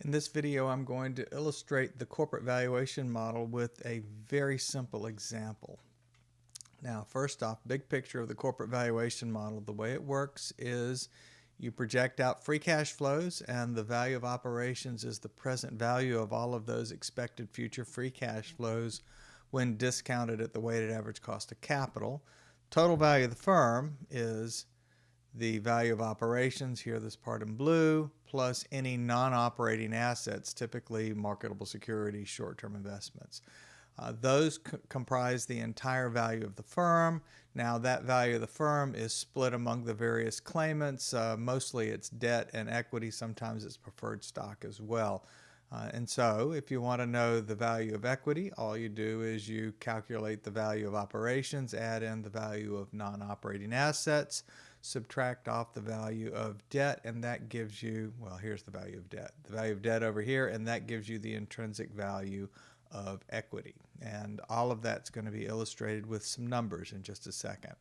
In this video, I'm going to illustrate the corporate valuation model with a very simple example. Now, first off, big picture of the corporate valuation model. The way it works is you project out free cash flows, and the value of operations is the present value of all of those expected future free cash flows when discounted at the weighted average cost of capital. Total value of the firm is the value of operations, here this part in blue, plus any non-operating assets, typically marketable securities, short-term investments. Those comprise the entire value of the firm. Now that value of the firm is split among the various claimants. Mostly it's debt and equity, sometimes it's preferred stock as well. And so if you want to know the value of equity, all you do is you calculate the value of operations, add in the value of non-operating assets, subtract off the value of debt, and that gives you, well, here's the value of debt. The value of debt over here, and that gives you the intrinsic value of equity. And all of that's going to be illustrated with some numbers in just a second.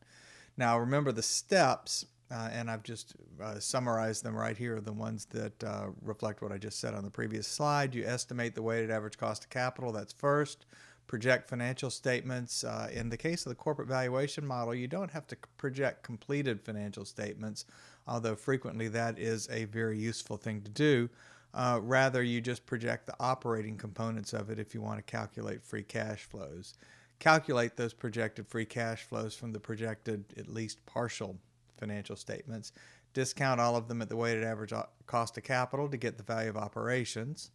Now remember the steps, and I've just summarized them right here, the ones that reflect what I just said on the previous slide. You estimate the weighted average cost of capital, that's first. Project financial statements. In the case of the corporate valuation model, you don't have to project completed financial statements, although frequently that is a very useful thing to do. Rather, you just project the operating components of it if you want to calculate free cash flows. Calculate those projected free cash flows from the projected, at least partial, financial statements. Discount all of them at the weighted average cost of capital to get the value of operations.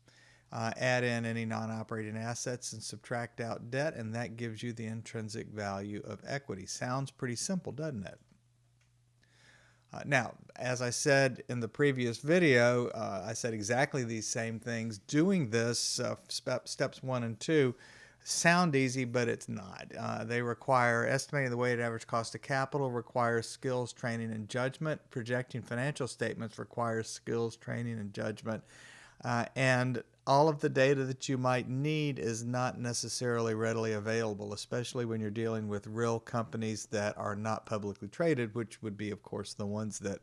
Add in any non-operating assets and subtract out debt, and that gives you the intrinsic value of equity. Sounds pretty simple, doesn't it? Now, as I said in the previous video, I said exactly these same things. Doing this, steps 1 and 2, sound easy, but it's not. They require estimating the weighted average cost of capital, requires skills, training, and judgment. Projecting financial statements requires skills, training, and judgment. And all of the data that you might need is not necessarily readily available, especially when you're dealing with real companies that are not publicly traded, which would be, of course, the ones that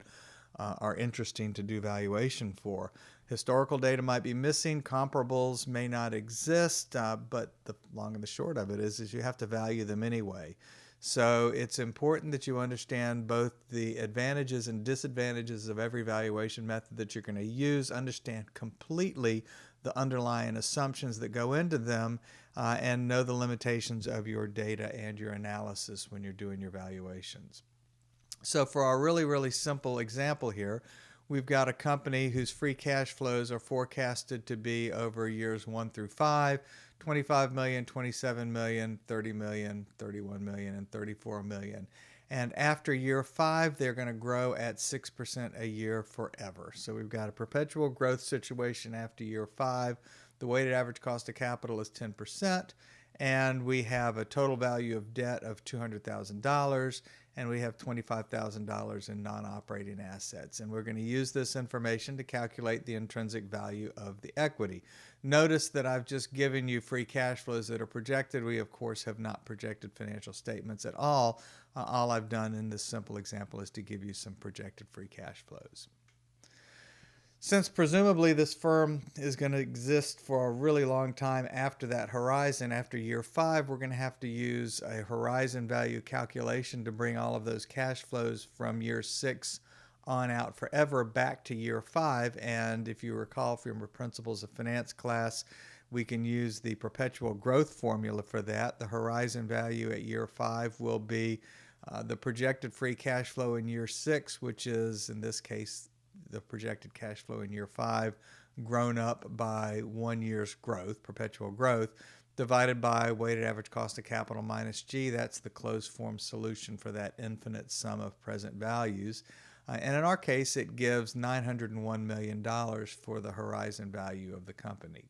are interesting to do valuation for. Historical data might be missing, comparables may not exist, but the long and the short of it is you have to value them anyway. So it's important that you understand both the advantages and disadvantages of every valuation method that you're going to use, understand completely the underlying assumptions that go into them, and know the limitations of your data and your analysis when you're doing your valuations. So for our really simple example here, we've got a company whose free cash flows are forecasted to be over years 1 through 5, 25 million, 27 million, 30 million, 31 million, and 34 million. And after year 5, they're going to grow at 6% a year forever. So we've got a perpetual growth situation after year 5. The weighted average cost of capital is 10%. And we have a total value of debt of $200,000, and we have $25,000 in non-operating assets. And we're going to use this information to calculate the intrinsic value of the equity. Notice that I've just given you free cash flows that are projected. We, of course, have not projected financial statements at all. All I've done in this simple example is to give you some projected free cash flows. Since presumably this firm is going to exist for a really long time after that horizon, after year 5, we're going to have to use a horizon value calculation to bring all of those cash flows from year 6 on out forever back to year 5. And if you recall from your Principles of Finance class, we can use the perpetual growth formula for that. The horizon value at year 5 will be the projected free cash flow in year 6, which is, in this case, the projected cash flow in year 5 grown up by 1 year's growth, perpetual growth, divided by weighted average cost of capital minus G. That's the closed form solution for that infinite sum of present values. And in our case, it gives $901 million for the horizon value of the company.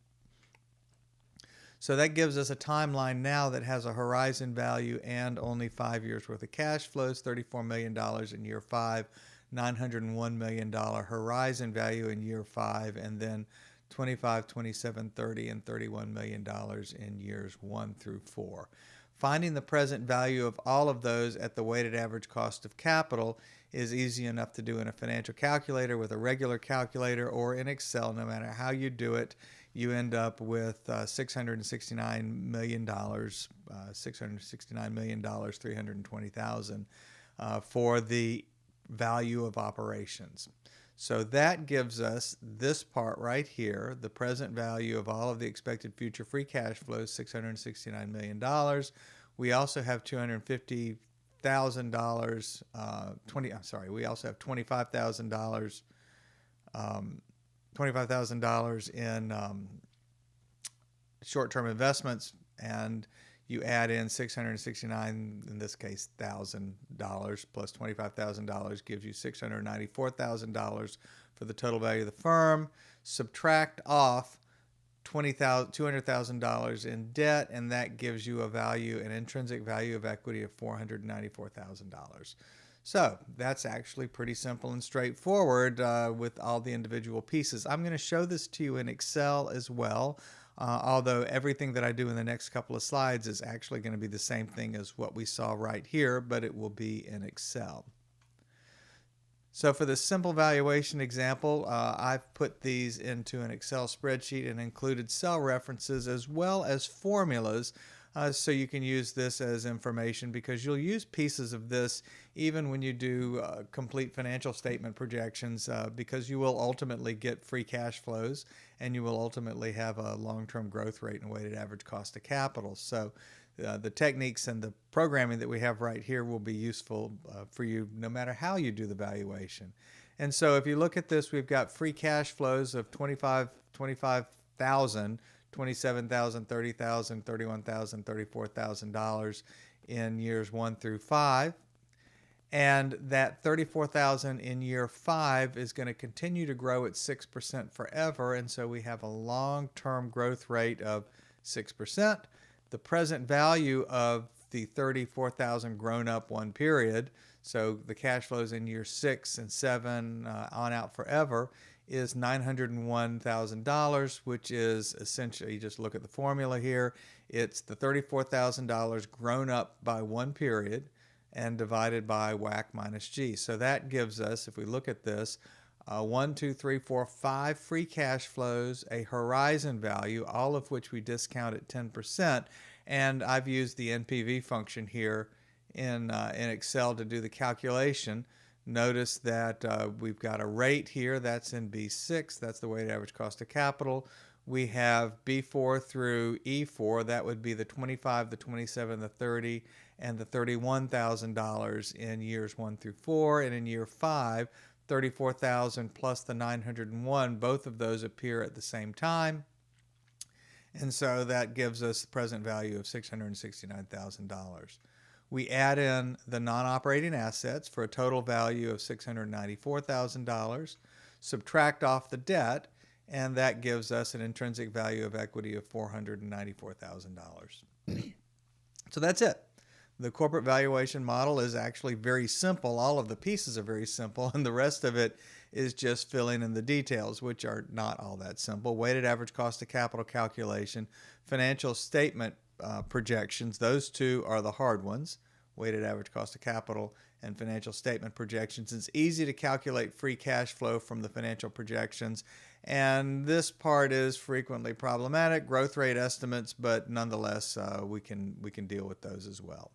So that gives us a timeline now that has a horizon value and only 5 years worth of cash flows, $34 million in year 5, $901 million horizon value in year 5, and then 25, 27, 30, and $31 million in years 1 through 4. Finding the present value of all of those at the weighted average cost of capital is easy enough to do in a financial calculator with a regular calculator or in Excel. No matter how you do it, you end up with $669 million, $669 million, 320,000 for the value of operations. So that gives us this part right here, the present value of all of the expected future free cash flows, $669 million. We also have $250,000, we also have $25,000, $25,000 in short-term investments, and you add in 669, in this case, $1,000 plus $25,000 gives you $694,000 for the total value of the firm. Subtract off $200,000 in debt, and that gives you a value, an intrinsic value of equity of $494,000. So that's actually pretty simple and straightforward with all the individual pieces. I'm going to show this to you in Excel as well. Although everything that I do in the next couple of slides is actually going to be the same thing as what we saw right here, but it will be in Excel. So for this simple valuation example, I've put these into an Excel spreadsheet and included cell references as well as formulas so you can use this as information, because you'll use pieces of this even when you do complete financial statement projections, because you will ultimately get free cash flows and you will ultimately have a long-term growth rate and weighted average cost of capital. So the techniques and the programming that we have right here will be useful for you no matter how you do the valuation. And so if you look at this, we've got free cash flows of $25,000, $27,000, $30,000, $31,000, $34,000 in years 1 through 5. And that $34,000 in year 5 is going to continue to grow at 6% forever. And so we have a long-term growth rate of 6%. The present value of the $34,000 grown up one period, so the cash flows in year 6 and 7 on out forever, is $901,000, which is essentially, you just look at the formula here, it's the $34,000 grown up by one period and divided by WACC minus G. So that gives us, if we look at this, 1, 2, 3, 4, 5 free cash flows, a horizon value, all of which we discount at 10%. And I've used the NPV function here in Excel to do the calculation. Notice that we've got a rate here, that's in B6, that's the weighted average cost of capital. We have B4 through E4, that would be the 25, the 27, the 30, and the $31,000 in years 1 through 4. And in year 5, 34,000 plus the 901, both of those appear at the same time. And so that gives us the present value of $669,000. We add in the non-operating assets for a total value of $694,000, subtract off the debt, and that gives us an intrinsic value of equity of $494,000. So that's it. The corporate valuation model is actually very simple. All of the pieces are very simple, and the rest of it is just filling in the details, which are not all that simple. Weighted average cost of capital calculation, financial statement projections, those two are the hard ones. Weighted average cost of capital and financial statement projections. It's easy to calculate free cash flow from the financial projections, and this part is frequently problematic, growth rate estimates, but nonetheless we can deal with those as well.